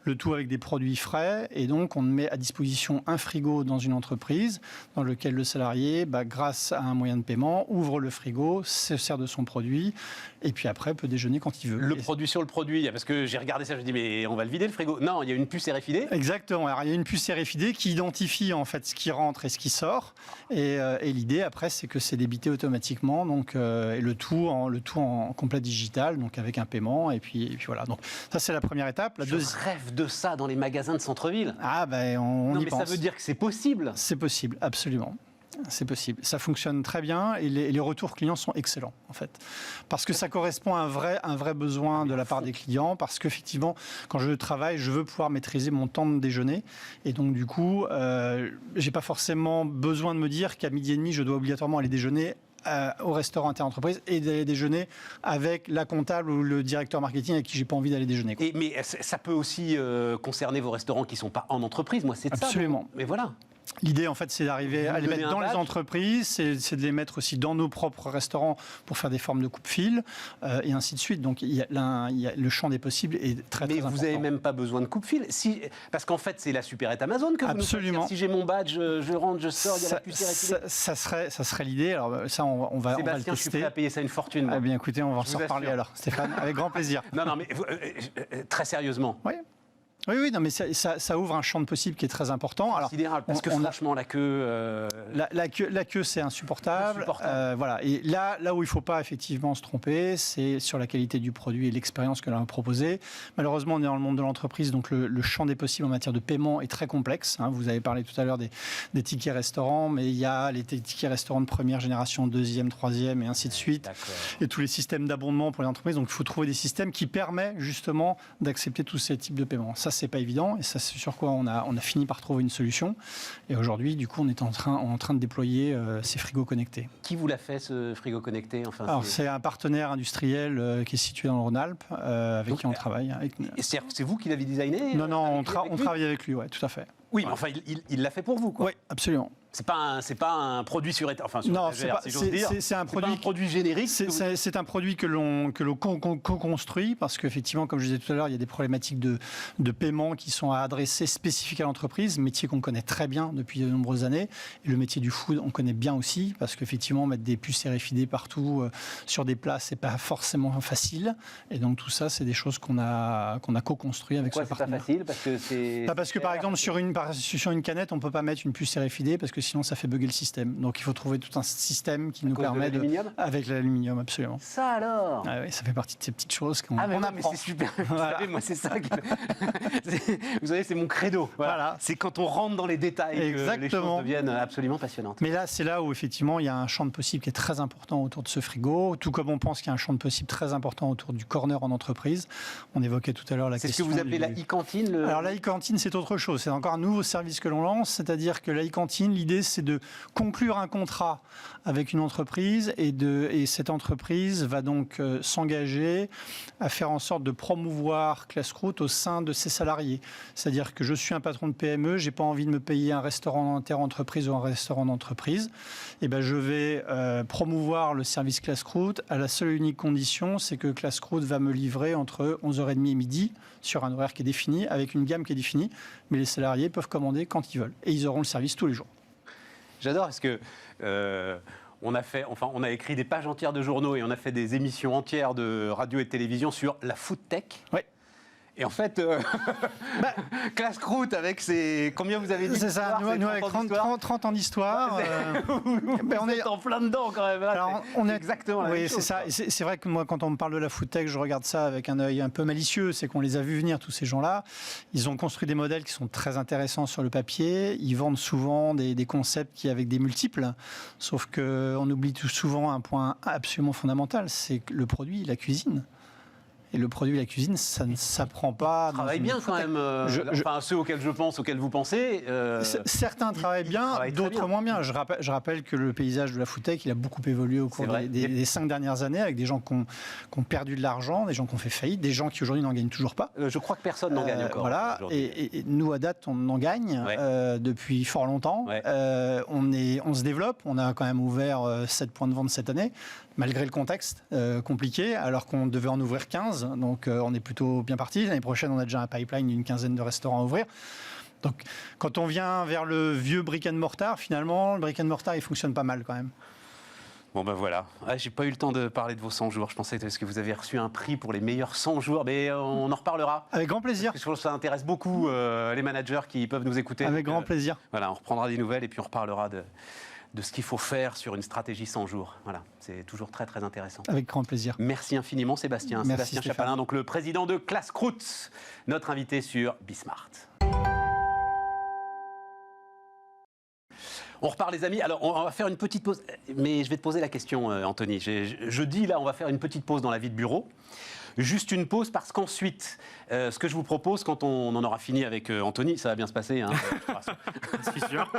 le tout avec des produits frais. Et donc on met à disposition un frigo dans une entreprise dans lequel le salarié, grâce à un moyen de paiement, ouvre le frigo, se sert de son produit et puis après peut déjeuner quand il veut. Le produit sur le produit, parce que j'ai regardé ça, je me dis mais on va le vider le frigo. Non, il y a une puce RFID. Exactement. Alors, il y a une puce RFID qui identifie en fait ce qui rentre et ce qui sort. Et l'idée après, c'est que c'est débité automatiquement, donc et le tout en complet digital, donc avec un paiement et puis voilà. Donc ça c'est la première étape. Je rêve de ça dans les magasins de centre-ville. Ah on y pense. Ça veut dire que c'est possible. C'est possible, absolument. C'est possible. Ça fonctionne très bien et les retours clients sont excellents, en fait. Parce que ça correspond à un vrai besoin de la part des clients. Parce qu'effectivement, quand je travaille, je veux pouvoir maîtriser mon temps de déjeuner. Et donc, du coup, j'ai pas forcément besoin de me dire qu'à 12h30, je dois obligatoirement aller déjeuner au restaurant interentreprise et d'aller déjeuner avec la comptable ou le directeur marketing avec qui j'ai pas envie d'aller déjeuner. Mais ça peut aussi concerner vos restaurants qui sont pas en entreprise. Moi, c'est de ça. Absolument. Mais voilà. L'idée, en fait, c'est d'arriver à les mettre dans les entreprises, c'est de les mettre aussi dans nos propres restaurants pour faire des formes de coupe-fil, et ainsi de suite. Donc, le champ des possibles est très important. Mais vous n'avez même pas besoin de coupe-fil, parce qu'en fait, c'est la supérette Amazon que vous Absolument. nous faites. Si j'ai mon badge, je rentre, je sors, il y a la puce RFID. Ça serait l'idée. Alors ça, on va le tester. Sébastien, je suis prêt à payer ça une fortune. Eh bien, écoutez, on va s'en reparler alors, Stéphane, avec grand plaisir. Non, mais très sérieusement. Oui. Oui, non, mais ça ouvre un champ de possibles qui est très important. Alors, sidéral, parce que franchement, la queue... La queue, c'est insupportable. Voilà. Et là où il ne faut pas effectivement se tromper, c'est sur la qualité du produit et l'expérience que l'on a proposée. Malheureusement, on est dans le monde de l'entreprise, donc le champ des possibles en matière de paiement est très complexe. Vous avez parlé tout à l'heure des tickets restaurants, mais il y a les tickets restaurants de première génération, deuxième, troisième, et ainsi de suite. Et tous les systèmes d'abondement pour les entreprises. Donc, il faut trouver des systèmes qui permettent justement d'accepter tous ces types de paiements. Ça, c'est pas évident, et ça, c'est sur quoi on a fini par trouver une solution. Et aujourd'hui, du coup, on est en train de déployer ces frigos connectés. Qui vous l'a fait, ce frigo connecté? Alors, c'est un partenaire industriel qui est situé dans le Rhône-Alpes, avec qui on travaille. C'est vous qui l'avez designé? Non, on travaille avec lui, ouais, tout à fait. Oui, mais enfin, il l'a fait pour vous, quoi. Oui, absolument. C'est pas un produit sur non, étagère, si j'ose dire. C'est un produit générique. C'est un produit que l'on co-construit parce qu'effectivement, comme je disais tout à l'heure, il y a des problématiques de paiement qui sont à adresser spécifiques à l'entreprise, métier qu'on connaît très bien depuis de nombreuses années. Et le métier du food, on connaît bien aussi parce qu'effectivement, mettre des puces RFID partout sur des plats, c'est pas forcément facile. Et donc tout ça, c'est des choses qu'on a co-construit avec ce partenaire. Pourquoi c'est pas facile? Parce que par exemple, sur une canette, on peut pas mettre une puce RFID parce que sinon ça fait bugger le système. Donc il faut trouver tout un système qui nous permet avec l'aluminium, absolument. Ça alors? Oui, ça fait partie de ces petites choses qu'on apprend. Mais c'est super. Vous savez, moi c'est ça. Vous savez, c'est mon credo. Voilà. C'est quand on rentre dans les détails que les choses deviennent absolument passionnantes. Mais là, c'est là où effectivement il y a un champ de possibles qui est très important autour de ce frigo, tout comme on pense qu'il y a un champ de possibles très important autour du corner en entreprise. On évoquait tout à l'heure la question. C'est ce que vous appelez la e-cantine? Alors la e-cantine, c'est autre chose. C'est encore un nouveau service que l'on lance, c'est-à-dire que la e-cantine, l'idée c'est de conclure un contrat avec une entreprise et cette entreprise va donc s'engager à faire en sorte de promouvoir Classroute au sein de ses salariés. C'est-à-dire que je suis un patron de PME, j'ai pas envie de me payer un restaurant inter-entreprise ou un restaurant d'entreprise. Et ben je vais promouvoir le service Classroute à la seule et unique condition, c'est que Classroute va me livrer entre 11h30 et midi sur un horaire qui est défini, avec une gamme qui est définie, mais les salariés peuvent commander quand ils veulent. Et ils auront le service tous les jours. J'adore parce que on a écrit des pages entières de journaux et on a fait des émissions entières de radio et de télévision sur la food tech. Oui. Et en fait, Classroute avec ses... Combien vous avez dit? C'est ça, nous avec 30 ans d'histoire. On est en plein dedans quand même. Alors, on est exactement la même chose. C'est ça. C'est vrai que moi, quand on me parle de la food tech, je regarde ça avec un œil un peu malicieux. C'est qu'on les a vus venir, tous ces gens-là. Ils ont construit des modèles qui sont très intéressants sur le papier. Ils vendent souvent des concepts avec des multiples. Sauf qu'on oublie tout souvent un point absolument fondamental, c'est le produit, la cuisine. Et le produit, la cuisine, ça ne s'apprend pas. Travaille bien quand même. Enfin, ceux auxquels je pense, auxquels vous pensez. Certains travaillent bien, d'autres moins bien. Je rappelle que le paysage de la foodtech, il a beaucoup évolué au cours des 5 dernières années, avec des gens qui ont perdu de l'argent, des gens qui ont fait faillite, des gens qui aujourd'hui n'en gagnent toujours pas. Je crois que personne n'en gagne encore. Voilà. Et nous, à date, on en gagne depuis fort longtemps. Ouais. On se développe. On a quand même ouvert 7 points de vente cette année, malgré le contexte compliqué, alors qu'on devait en ouvrir 15. Donc, on est plutôt bien parti. L'année prochaine, on a déjà un pipeline d'une 15aine de restaurants à ouvrir. Donc, quand on vient vers le vieux brick and mortar, finalement, le brick and mortar, il fonctionne pas mal quand même. Bon ben voilà, j'ai pas eu le temps de parler de vos 100 jours, je pensais que vous avez reçu un prix pour les meilleurs 100 jours, mais on en reparlera. Avec grand plaisir. Parce que je pense que ça intéresse beaucoup les managers qui peuvent nous écouter. Avec grand plaisir. Voilà, on reprendra des nouvelles et puis on reparlera de ce qu'il faut faire sur une stratégie 100 jours. Voilà, c'est toujours très très intéressant. Avec grand plaisir. Merci infiniment Sébastien. Merci Sébastien Chapalin, donc le président de Classcroûte, notre invité sur Bismart. On repart les amis, alors on va faire une petite pause, mais je vais te poser la question Anthony. Je dis là, on va faire une petite pause dans la vie de bureau. Juste une pause parce qu'ensuite, ce que je vous propose, quand on en aura fini avec Anthony, ça va bien se passer, hein, je suis sûr.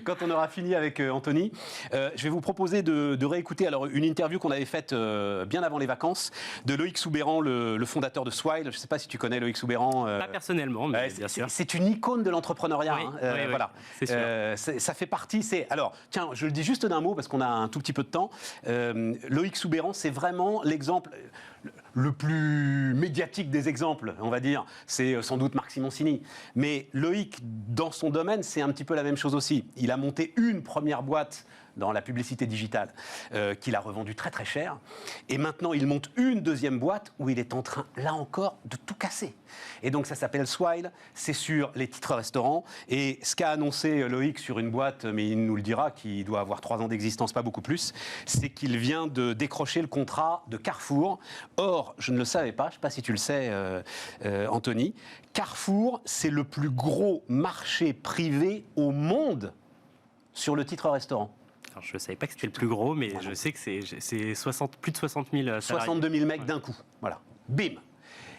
Quand on aura fini avec Anthony, je vais vous proposer de réécouter alors, une interview qu'on avait faite bien avant les vacances de Loïc Soubeyran, le fondateur de Swile. Je ne sais pas si tu connais Loïc Soubeyran. Pas personnellement, mais bien sûr. C'est une icône de l'entrepreneuriat. Oui, hein, oui, voilà. C'est sûr. Ça fait partie. Alors, tiens, je le dis juste d'un mot parce qu'on a un tout petit peu de temps. Loïc Soubeyran, c'est vraiment l'exemple le plus médiatique des exemples, on va dire, c'est sans doute Marc Simoncini. Mais Loïc, dans son domaine, c'est un petit peu la même chose aussi. Il a monté une première boîte dans la publicité digitale, qu'il a revendue très très cher. Et maintenant, il monte une deuxième boîte où il est en train, là encore, de tout casser. Et donc, ça s'appelle Swile, c'est sur les titres restaurants. Et ce qu'a annoncé Loïc sur une boîte, mais il nous le dira, qui doit avoir 3 ans d'existence, pas beaucoup plus, c'est qu'il vient de décrocher le contrat de Carrefour. Or, je ne le savais pas, je ne sais pas si tu le sais, Anthony, Carrefour, c'est le plus gros marché privé au monde sur le titre restaurant. Alors, je ne savais pas que c'était le plus gros, mais je sais que c'est plus de 60 000 salariés. 62 000 mecs d'un coup, voilà, bim.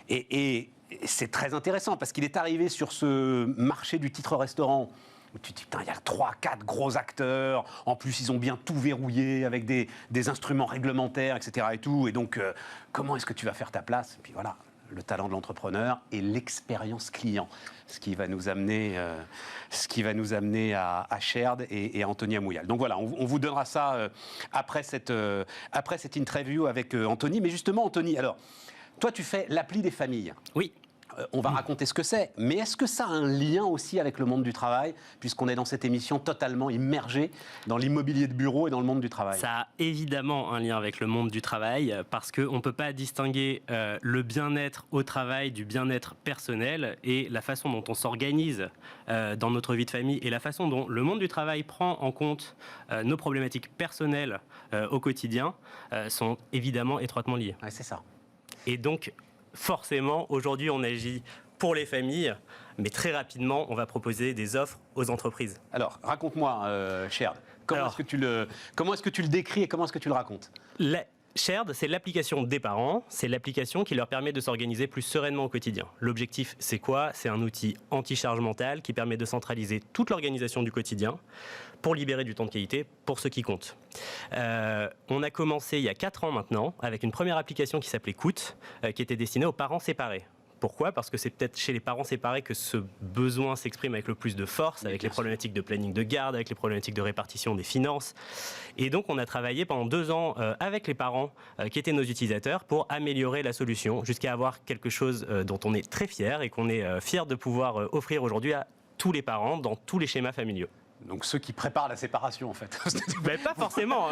Et c'est très intéressant parce qu'il est arrivé sur ce marché du titre restaurant où tu te dis, putain, il y a 3-4 gros acteurs, en plus ils ont bien tout verrouillé avec des instruments réglementaires, etc. Et tout. Et donc, comment est-ce que tu vas faire ta place? Et puis voilà, le talent de l'entrepreneur et l'expérience client, ce qui va nous amener à Shared et à Anthony Amouyal. Donc voilà, on vous donnera ça après cette interview avec Anthony. Mais justement, Anthony, alors, toi, tu fais l'appli des familles. Oui. On va raconter ce que c'est, mais est-ce que ça a un lien aussi avec le monde du travail, puisqu'on est dans cette émission totalement immergée dans l'immobilier de bureau et dans le monde du travail? Ça a évidemment un lien avec le monde du travail, parce qu'on ne peut pas distinguer le bien-être au travail du bien-être personnel, et la façon dont on s'organise dans notre vie de famille et la façon dont le monde du travail prend en compte nos problématiques personnelles au quotidien sont évidemment étroitement liées. Ouais, c'est ça. Et donc, forcément, aujourd'hui, on agit pour les familles, mais très rapidement, on va proposer des offres aux entreprises. Alors, raconte-moi, Shared, comment est-ce que tu le décris et comment est-ce que tu le racontes? Shared, c'est l'application des parents, c'est l'application qui leur permet de s'organiser plus sereinement au quotidien. L'objectif, c'est quoi? C'est un outil anti-charge mentale qui permet de centraliser toute l'organisation du quotidien pour libérer du temps de qualité pour ceux qui comptent. On a commencé il y a 4 ans maintenant avec une première application qui s'appelait Coûte, qui était destinée aux parents séparés. Pourquoi? Parce que c'est peut-être chez les parents séparés que ce besoin s'exprime avec le plus de force, avec les problématiques de planning de garde, avec les problématiques de répartition des finances. Et donc, on a travaillé pendant 2 ans avec les parents qui étaient nos utilisateurs pour améliorer la solution jusqu'à avoir quelque chose dont on est très fier et qu'on est fier de pouvoir offrir aujourd'hui à tous les parents dans tous les schémas familiaux. Donc ceux qui préparent la séparation, en fait. Ben, pas forcément.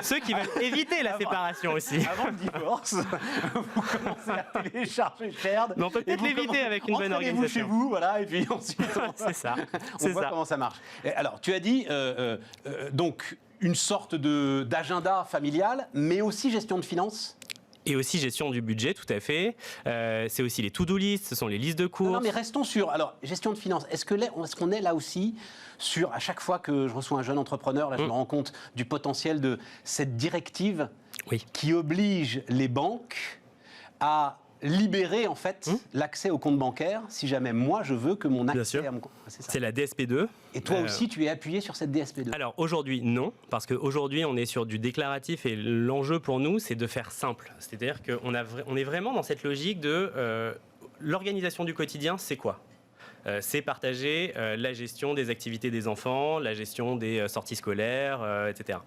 Ceux qui veulent éviter la séparation aussi. Avant le divorce, vous commencez à télécharger Shared. Mais on peut peut-être l'éviter avec une bonne organisation. Vous chez vous, voilà, et puis ensuite c'est ça. On voit comment ça marche. Et alors, tu as dit donc une sorte d'agenda familial, mais aussi gestion de finances. Et aussi gestion du budget, tout à fait. C'est aussi les to-do list, ce sont les listes de courses. Non, mais restons sur gestion de finances. Est-ce qu'on est là aussi sur, à chaque fois que je reçois un jeune entrepreneur, là, je me rends compte du potentiel de cette directive qui oblige les banques à libérer en fait l'accès au compte bancaire si jamais moi je veux que mon accès à mon compte. C'est la DSP2. Et toi aussi tu es appuyé sur cette DSP2. Alors aujourd'hui non, parce qu'aujourd'hui on est sur du déclaratif et l'enjeu pour nous c'est de faire simple. C'est-à-dire qu'on est vraiment dans cette logique de l'organisation du quotidien, c'est quoi ? C'est partager la gestion des activités des enfants, la gestion des sorties scolaires, etc.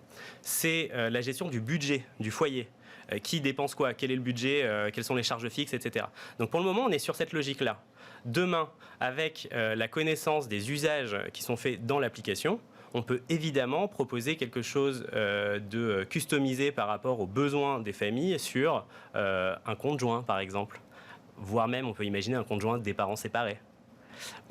C'est la gestion du budget, du foyer. Qui dépense quoi ? Quel est le budget ? Quelles sont les charges fixes, etc. Donc pour le moment, on est sur cette logique-là. Demain, avec la connaissance des usages qui sont faits dans l'application, on peut évidemment proposer quelque chose de customisé par rapport aux besoins des familles sur un compte joint, par exemple. Voire même, on peut imaginer un compte joint des parents séparés.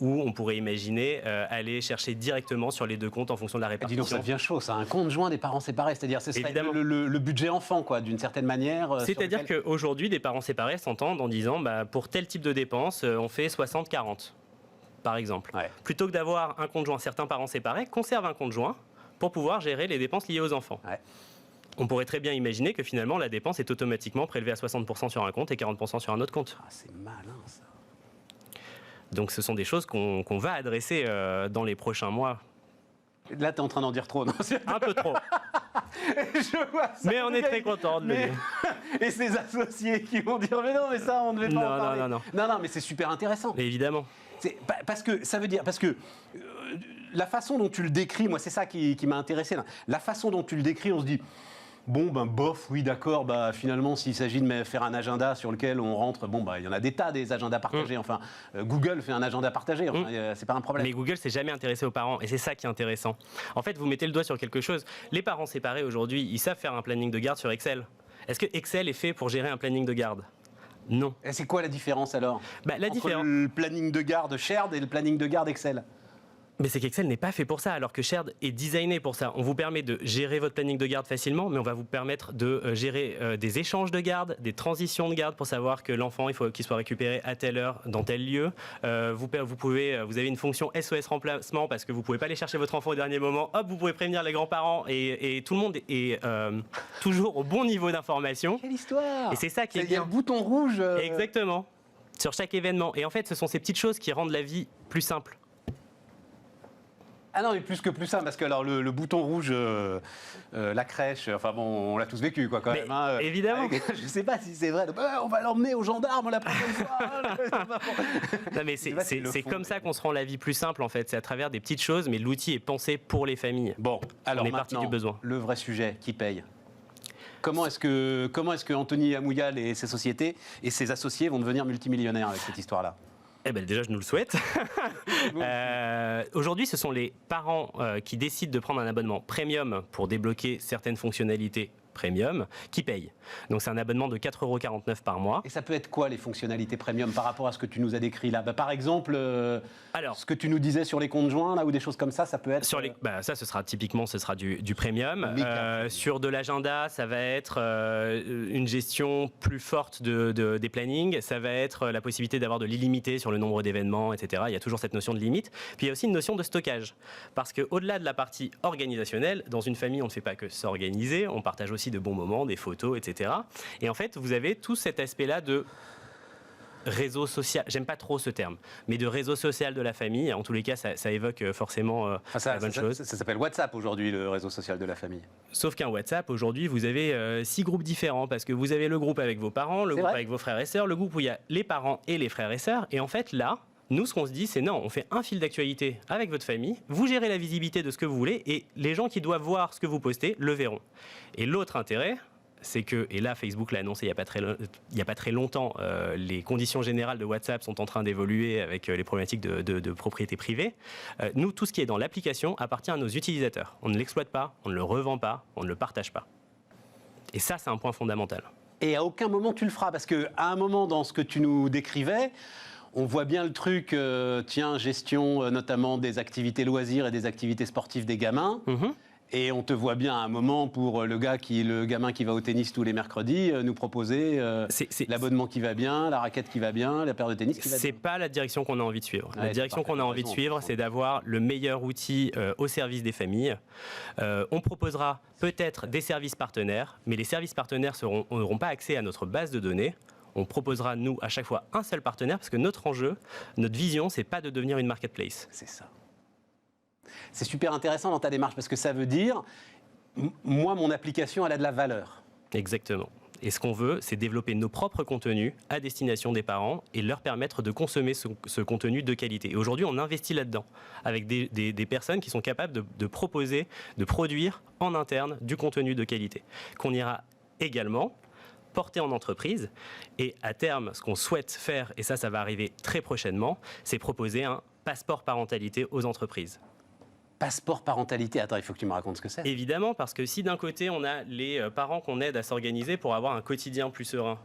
Ou on pourrait imaginer aller chercher directement sur les deux comptes en fonction de la répartition. Dis donc, ça devient chaud, ça, un compte joint des parents séparés, c'est-à-dire ce serait le budget enfant, quoi, d'une certaine manière. C'est-à-dire qu'aujourd'hui, des parents séparés s'entendent en disant, pour tel type de dépenses, on fait 60-40, par exemple. Ouais. Plutôt que d'avoir un compte joint, certains parents séparés conservent un compte joint pour pouvoir gérer les dépenses liées aux enfants. Ouais. On pourrait très bien imaginer que finalement, la dépense est automatiquement prélevée à 60% sur un compte et 40% sur un autre compte. Ah, c'est malin, ça. Donc ce sont des choses qu'on va adresser dans les prochains mois. Là, tu es en train d'en dire trop, non ? Un peu trop. Je vois ça. Mais on est très content de le dire. Et ces associés qui vont dire mais non, mais ça, on ne devait pas en parler. Non, mais c'est super intéressant. Mais évidemment. Parce que ça veut dire, la façon dont tu le décris, moi, c'est ça qui m'a intéressé. Là. La façon dont tu le décris, on se dit. Bon, bof, oui, d'accord, finalement, s'il s'agit de faire un agenda sur lequel on rentre, il y en a des tas, des agendas partagés. Enfin, Google fait un agenda partagé, c'est pas un problème. Mais Google s'est jamais intéressé aux parents, et c'est ça qui est intéressant. En fait, vous mettez le doigt sur quelque chose. Les parents séparés, aujourd'hui, ils savent faire un planning de garde sur Excel. Est-ce que Excel est fait pour gérer un planning de garde ? Non. Et c'est quoi la différence, alors ? Entre le planning de garde Shared et le planning de garde Excel ? Mais c'est qu'Excel n'est pas fait pour ça, alors que Shared est designé pour ça. On vous permet de gérer votre planning de garde facilement, mais on va vous permettre de gérer des échanges de garde, des transitions de garde pour savoir que l'enfant, il faut qu'il soit récupéré à telle heure, dans tel lieu. Vous avez une fonction SOS remplacement parce que vous ne pouvez pas aller chercher votre enfant au dernier moment. Hop, vous pouvez prévenir les grands-parents et tout le monde est toujours au bon niveau d'information. Quelle histoire ! Et c'est ça qui est bien. Il y a un bouton rouge. Exactement. Sur chaque événement. Et en fait, ce sont ces petites choses qui rendent la vie plus simple. Ah non, mais plus simple, parce que alors, le bouton rouge, la crèche, on l'a tous vécu, quoi, quand même. Hein, évidemment. Je sais pas si c'est vrai. On va l'emmener aux gendarmes la prochaine fois. Non, mais c'est comme ça qu'on se rend la vie plus simple, en fait. C'est à travers des petites choses, mais l'outil est pensé pour les familles. Bon, alors on est parti du besoin. Le vrai sujet, qui paye ? Comment est-ce que Anthony Amouyal et ses sociétés et ses associés vont devenir multimillionnaires avec cette histoire-là ? Déjà, je nous le souhaite. Aujourd'hui, ce sont les parents qui décident de prendre un abonnement premium pour débloquer certaines fonctionnalités premium qui payent. Donc c'est un abonnement de 4,49 € par mois. Et ça peut être quoi les fonctionnalités premium par rapport à ce que tu nous as décrit là ? Par exemple, ce que tu nous disais sur les comptes joints là, ou des choses comme ça peut être... Ça, ce sera du premium. Sur de l'agenda, ça va être une gestion plus forte des plannings. Ça va être la possibilité d'avoir de l'illimité sur le nombre d'événements, etc. Il y a toujours cette notion de limite. Puis il y a aussi une notion de stockage. Parce qu'au-delà de la partie organisationnelle, dans une famille, on ne fait pas que s'organiser, on partage aussi de bons moments, des photos, etc. Et en fait, vous avez tout cet aspect-là de réseau social, j'aime pas trop ce terme, mais de réseau social de la famille. En tous les cas, ça évoque forcément la bonne chose. Ça s'appelle WhatsApp aujourd'hui, le réseau social de la famille. Sauf qu'un WhatsApp, aujourd'hui, vous avez 6 groupes différents, parce que vous avez le groupe avec vos parents, le groupe avec vos frères et sœurs, le groupe où il y a les parents et les frères et sœurs. Et en fait, là, nous, ce qu'on se dit, c'est non, on fait un fil d'actualité avec votre famille, vous gérez la visibilité de ce que vous voulez, et les gens qui doivent voir ce que vous postez le verront. Et l'autre intérêt, c'est que, et là Facebook l'a annoncé il n'y a pas très longtemps, les conditions générales de WhatsApp sont en train d'évoluer avec les problématiques de propriété privée. Nous, tout ce qui est dans l'application appartient à nos utilisateurs. On ne l'exploite pas, on ne le revend pas, on ne le partage pas. Et ça, c'est un point fondamental. Et à aucun moment tu le feras, parce qu'à un moment dans ce que tu nous décrivais, on voit bien le truc, gestion notamment des activités loisirs et des activités sportives des gamins. Et on te voit bien à un moment pour le gamin qui va au tennis tous les mercredis, nous proposer l'abonnement qui va bien, la raquette qui va bien, la paire de tennis qui va bien. C'est pas la direction qu'on a envie de suivre. La direction qu'on a envie de suivre, c'est d'avoir le meilleur outil au service des familles. On proposera peut-être des services partenaires, mais les services partenaires n'auront pas accès à notre base de données. On proposera, nous, à chaque fois, un seul partenaire, parce que notre enjeu, notre vision, c'est pas de devenir une marketplace. C'est ça. C'est super intéressant dans ta démarche, parce que ça veut dire, moi, mon application, elle a de la valeur. Exactement. Et ce qu'on veut, c'est développer nos propres contenus à destination des parents et leur permettre de consommer ce contenu de qualité. Et aujourd'hui, on investit là-dedans, avec des personnes qui sont capables de proposer, de produire en interne du contenu de qualité, qu'on ira également porter en entreprise. Et à terme, ce qu'on souhaite faire, et ça va arriver très prochainement, c'est proposer un passeport parentalité aux entreprises. Passeport parentalité, attends, il faut que tu me racontes ce que c'est. Évidemment, parce que si d'un côté, on a les parents qu'on aide à s'organiser pour avoir un quotidien plus serein,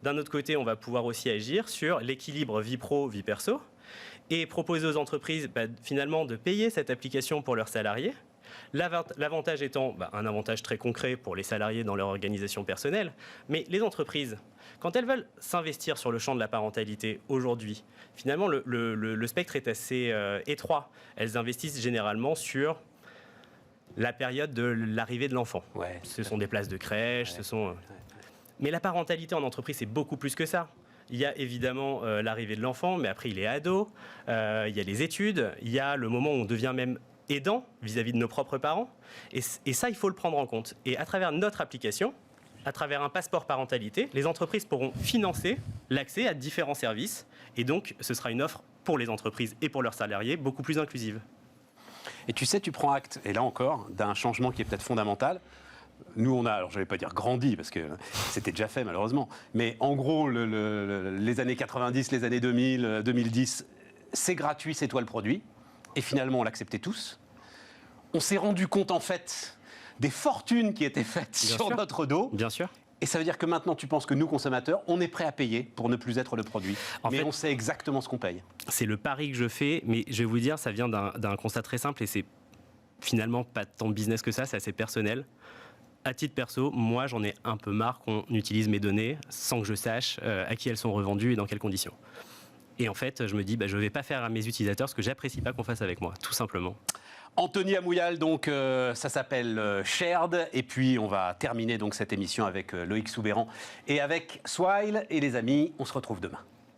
d'un autre côté, on va pouvoir aussi agir sur l'équilibre vie pro, vie perso, et proposer aux entreprises finalement de payer cette application pour leurs salariés. L'avantage étant un avantage très concret pour les salariés dans leur organisation personnelle, mais les entreprises, quand elles veulent s'investir sur le champ de la parentalité aujourd'hui, finalement le spectre est assez étroit. Elles investissent généralement sur la période de l'arrivée de l'enfant. Ouais, ce sont des places de crèche, Mais la parentalité en entreprise, c'est beaucoup plus que ça. Il y a évidemment l'arrivée de l'enfant, mais après il est ado, il y a les études, il y a le moment où on devient même aidant vis-à-vis de nos propres parents. Et ça, il faut le prendre en compte. Et à travers notre application, à travers un passeport parentalité, les entreprises pourront financer l'accès à différents services. Et donc, ce sera une offre pour les entreprises et pour leurs salariés beaucoup plus inclusive. Et tu sais, tu prends acte, et là encore, d'un changement qui est peut-être fondamental. Nous, on a, alors je ne vais pas dire grandi, parce que c'était déjà fait malheureusement, mais en gros, les années 90, les années 2000, 2010, c'est gratuit, c'est toi le produit. Et finalement, on l'acceptait tous. On s'est rendu compte, en fait, des fortunes qui étaient faites sur notre dos. Bien sûr. Et ça veut dire que maintenant, tu penses que nous, consommateurs, on est prêt à payer pour ne plus être le produit. Mais on sait exactement ce qu'on paye. C'est le pari que je fais, mais je vais vous dire, ça vient d'un constat très simple et c'est finalement pas tant de business que ça, c'est assez personnel. À titre perso, moi, j'en ai un peu marre qu'on utilise mes données sans que je sache à qui elles sont revendues et dans quelles conditions. Et en fait, je me dis, je ne vais pas faire à mes utilisateurs ce que j'apprécie pas qu'on fasse avec moi, tout simplement. Anthony Amouyal, donc ça s'appelle Shared. Et puis on va terminer donc cette émission avec Loïc Soubeyran et avec Swile. Et les amis, on se retrouve demain.